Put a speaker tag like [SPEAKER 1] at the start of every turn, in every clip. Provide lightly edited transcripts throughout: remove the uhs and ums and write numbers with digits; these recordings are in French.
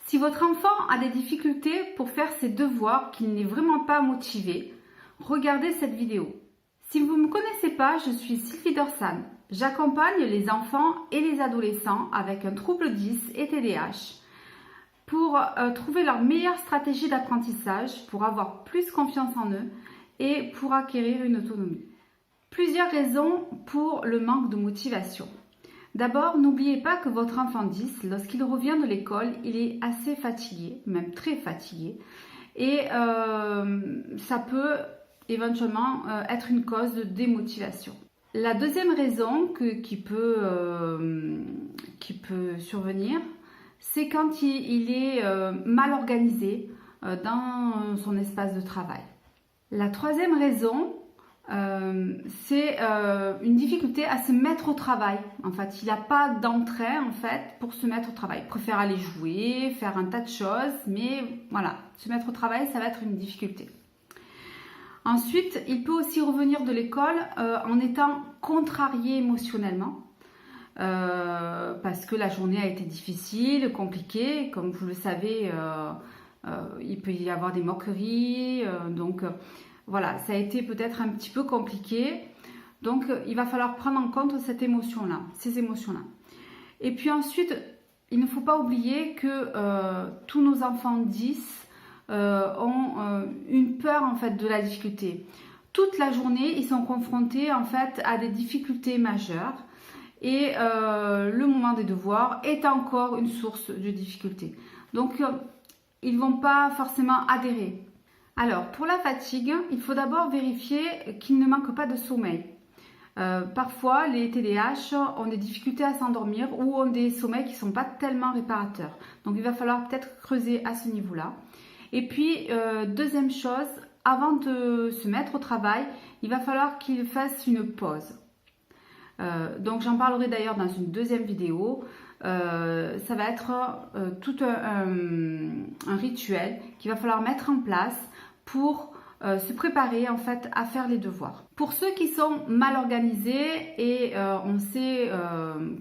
[SPEAKER 1] Si votre enfant a des difficultés pour faire ses devoirs, qu'il n'est vraiment pas motivé, regardez cette vidéo. Si vous ne me connaissez pas, je suis Sylvie Dorsan. J'accompagne les enfants et les adolescents avec un trouble 10 et TDAH pour trouver leur meilleure stratégie d'apprentissage, pour avoir plus confiance en eux et pour acquérir une autonomie. Plusieurs raisons pour le manque de motivation. D'abord, n'oubliez pas que votre enfant 10, lorsqu'il revient de l'école, il est assez fatigué, même très fatigué, et ça peut éventuellement être une cause de démotivation. La deuxième raison qui peut survenir, c'est quand il est mal organisé dans son espace de travail. La troisième raison, c'est une difficulté à se mettre au travail. En fait, il n'a pas d'entrain pour se mettre au travail. Il préfère aller jouer, faire un tas de choses, mais voilà, se mettre au travail, ça va être une difficulté. Ensuite, il peut aussi revenir de l'école en étant contrarié émotionnellement, parce que la journée a été difficile, compliquée. Comme vous le savez, il peut y avoir des moqueries, voilà, ça a été peut-être un petit peu compliqué. Donc, il va falloir prendre en compte ces émotions-là. Et puis ensuite, il ne faut pas oublier que tous nos enfants 10 ont une peur de la difficulté. Toute la journée, ils sont confrontés à des difficultés majeures. Et le moment des devoirs est encore une source de difficulté. Donc, ils ne vont pas forcément adhérer. Alors, pour la fatigue, il faut d'abord vérifier qu'il ne manque pas de sommeil. Parfois, les TDAH ont des difficultés à s'endormir ou ont des sommeils qui ne sont pas tellement réparateurs. Donc, il va falloir peut-être creuser à ce niveau-là. Et puis, deuxième chose, avant de se mettre au travail, il va falloir qu'il fasse une pause. Donc, j'en parlerai d'ailleurs dans une deuxième vidéo. Ça va être tout un rituel qu'il va falloir mettre en place pour se préparer à faire les devoirs. Pour ceux qui sont mal organisés, et on sait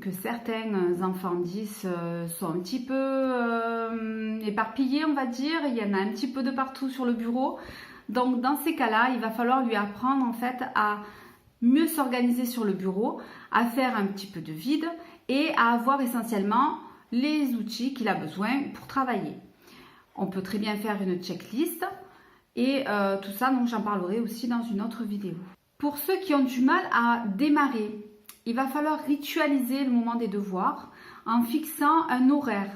[SPEAKER 1] que certains enfants 10 sont un petit peu éparpillés, on va dire, il y en a un petit peu de partout sur le bureau. Donc dans ces cas-là, il va falloir lui apprendre à mieux s'organiser sur le bureau, à faire un petit peu de vide et à avoir essentiellement les outils qu'il a besoin pour travailler. On peut très bien faire une checklist. Et tout ça, donc j'en parlerai aussi dans une autre vidéo. Pour ceux qui ont du mal à démarrer, il va falloir ritualiser le moment des devoirs en fixant un horaire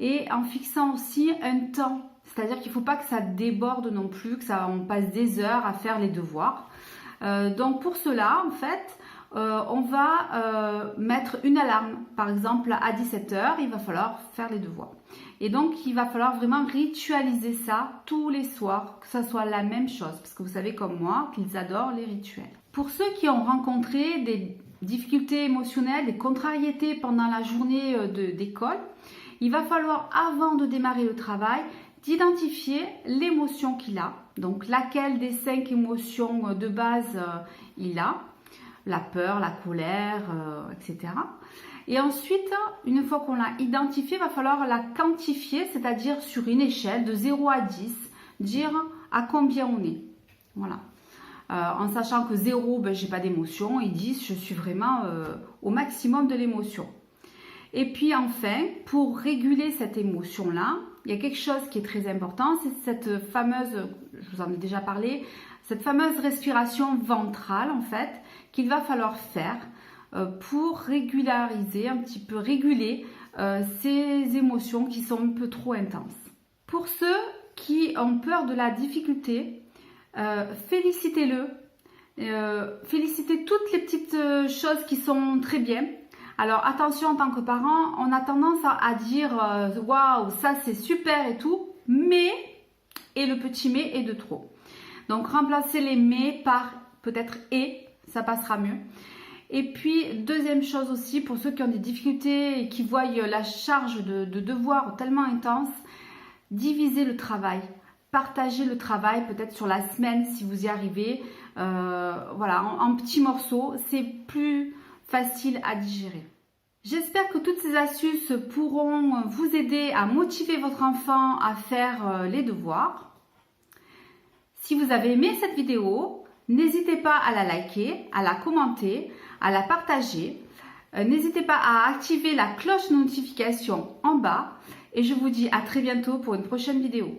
[SPEAKER 1] et en fixant aussi un temps. C'est-à-dire qu'il ne faut pas que ça déborde non plus, on passe des heures à faire les devoirs. Donc pour cela, on va mettre une alarme. Par exemple, à 17h, il va falloir faire les devoirs. Et donc, il va falloir vraiment ritualiser ça tous les soirs, que ça soit la même chose. Parce que vous savez comme moi qu'ils adorent les rituels. Pour ceux qui ont rencontré des difficultés émotionnelles, des contrariétés pendant la journée d'école, il va falloir, avant de démarrer le travail, d'identifier l'émotion qu'il a. Donc, laquelle des 5 émotions de base il a. La peur, la colère, etc. Et ensuite, une fois qu'on l'a identifié, il va falloir la quantifier, c'est-à-dire sur une échelle de 0 à 10, dire à combien on est. Voilà. En sachant que 0, je n'ai pas d'émotion, et 10, je suis vraiment au maximum de l'émotion. Et puis enfin, pour réguler cette émotion-là, il y a quelque chose qui est très important, c'est cette fameuse, je vous en ai déjà parlé, cette fameuse respiration ventrale qu'il va falloir faire pour régulariser, un petit peu réguler ces émotions qui sont un peu trop intenses. Pour ceux qui ont peur de la difficulté, félicitez-le. Félicitez toutes les petites choses qui sont très bien. Alors attention, en tant que parent, on a tendance à dire waouh, ça c'est super et tout, mais, et le petit mais est de trop. Donc remplacez les mais par peut-être et, ça passera mieux. Et puis deuxième chose aussi, pour ceux qui ont des difficultés et qui voient la charge de devoirs tellement intense, divisez le travail. Partagez le travail peut-être sur la semaine si vous y arrivez. Voilà, en petits morceaux, c'est plus facile à digérer. J'espère que toutes ces astuces pourront vous aider à motiver votre enfant à faire les devoirs. Si vous avez aimé cette vidéo, n'hésitez pas à la liker, à la commenter, à la partager. N'hésitez pas à activer la cloche de notification en bas et je vous dis à très bientôt pour une prochaine vidéo.